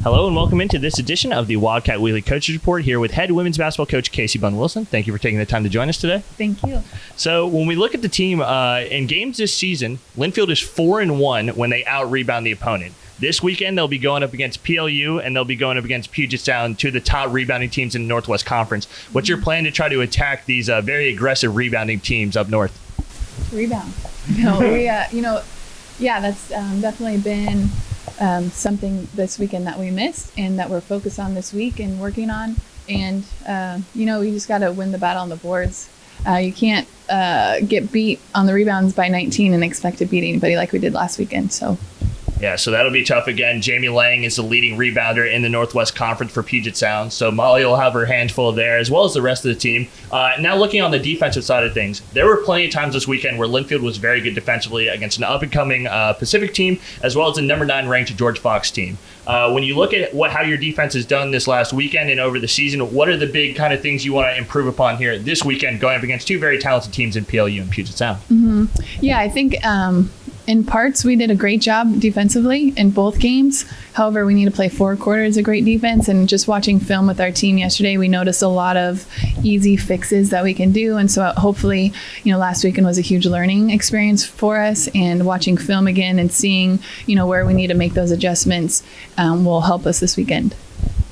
Hello and welcome into this edition of the Wildcat Weekly Coaches Report here with head women's basketball coach Casey Bunn-Wilson. Thank you for taking the time to join us today. Thank you. So when we look at the team in games this season, Linfield is 4-1 when they out-rebound the opponent. This weekend, they'll be going up against PLU, and they'll be going up against Puget Sound, two of the top rebounding teams in the Northwest Conference. What's your plan to try to attack these very aggressive rebounding teams up north? Rebound. That's definitely been something this weekend that we missed and that we're focused on this week and working on. And, we just got to win the battle on the boards. You can't get beat on the rebounds by 19 and expect to beat anybody like we did last weekend. Yeah, so that'll be tough again. Jamie Lang is the leading rebounder in the Northwest Conference for Puget Sound, so Molly will have her hands full there, as well as the rest of the team. Now looking on the defensive side of things, there were plenty of times this weekend where Linfield was very good defensively against an up-and-coming Pacific team, as well as the number 9 ranked George Fox team. When you look at how your defense has done this last weekend and over the season, what are the big kind of things you want to improve upon here this weekend going up against two very talented teams in PLU and Puget Sound? Mm-hmm. Yeah, I think in parts, we did a great job defensively in both games. However, we need to play 4 quarters of great defense. And just watching film with our team yesterday, we noticed a lot of easy fixes that we can do. And so hopefully, last weekend was a huge learning experience for us. And watching film again and seeing, where we need to make those adjustments will help us this weekend.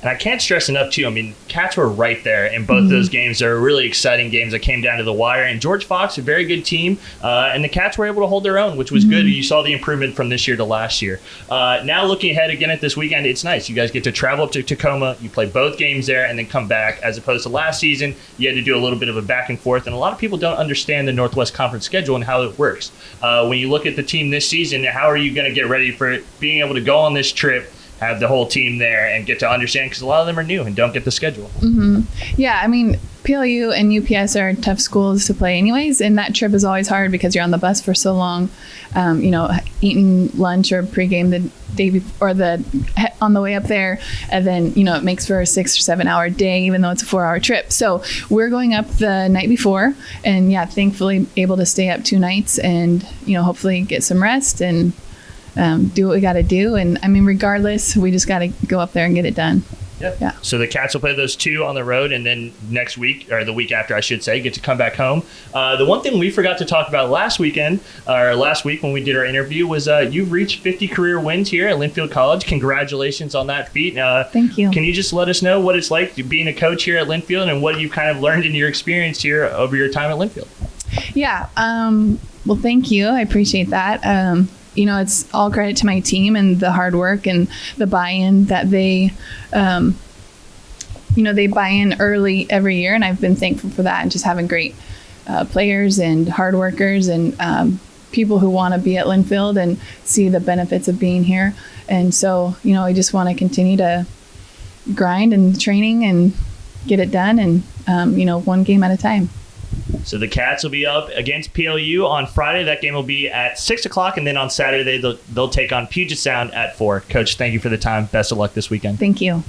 And I can't stress enough, too, I mean, Cats were right there in both those games. They were really exciting games that came down to the wire. And George Fox, a very good team, and the Cats were able to hold their own, which was good. You saw the improvement from this year to last year. Now looking ahead again at this weekend, it's nice. You guys get to travel up to Tacoma. You play both games there and then come back, as opposed to last season. You had to do a little bit of a back and forth. And a lot of people don't understand the Northwest Conference schedule and how it works. When you look at the team this season, how are you going to get ready for being able to go on this trip, have the whole team there and get to understand, because a lot of them are new and don't get the schedule. Yeah, I mean, PLU and UPS are tough schools to play anyways, and that trip is always hard because you're on the bus for so long, eating lunch or pregame the day before, or on the way up there, and then, it makes for a 6 or 7 hour day, even though it's a 4 hour trip. So we're going up the night before, and thankfully able to stay up 2 nights and, hopefully get some rest and do what we got to do. And I mean, regardless, we just got to go up there and get it done. Yeah. So the Cats will play those 2 on the road, and then next week, or the week after, I should say, get to come back home. The one thing we forgot to talk about last week when we did our interview was you've reached 50 career wins here at Linfield College. Congratulations on that feat. Thank you. Can you just let us know what it's like being a coach here at Linfield and what you've kind of learned in your experience here over your time at Linfield? Yeah. Well, thank you. I appreciate that. It's all credit to my team and the hard work and the buy-in that they buy in early every year. And I've been thankful for that, and just having great players and hard workers and people who want to be at Linfield and see the benefits of being here. And so, I just want to continue to grind and training and get it done, and, one game at a time. So the Cats will be up against PLU on Friday. That game will be at 6 o'clock, and then on Saturday they'll take on Puget Sound at 4. Coach, thank you for the time. Best of luck this weekend. Thank you.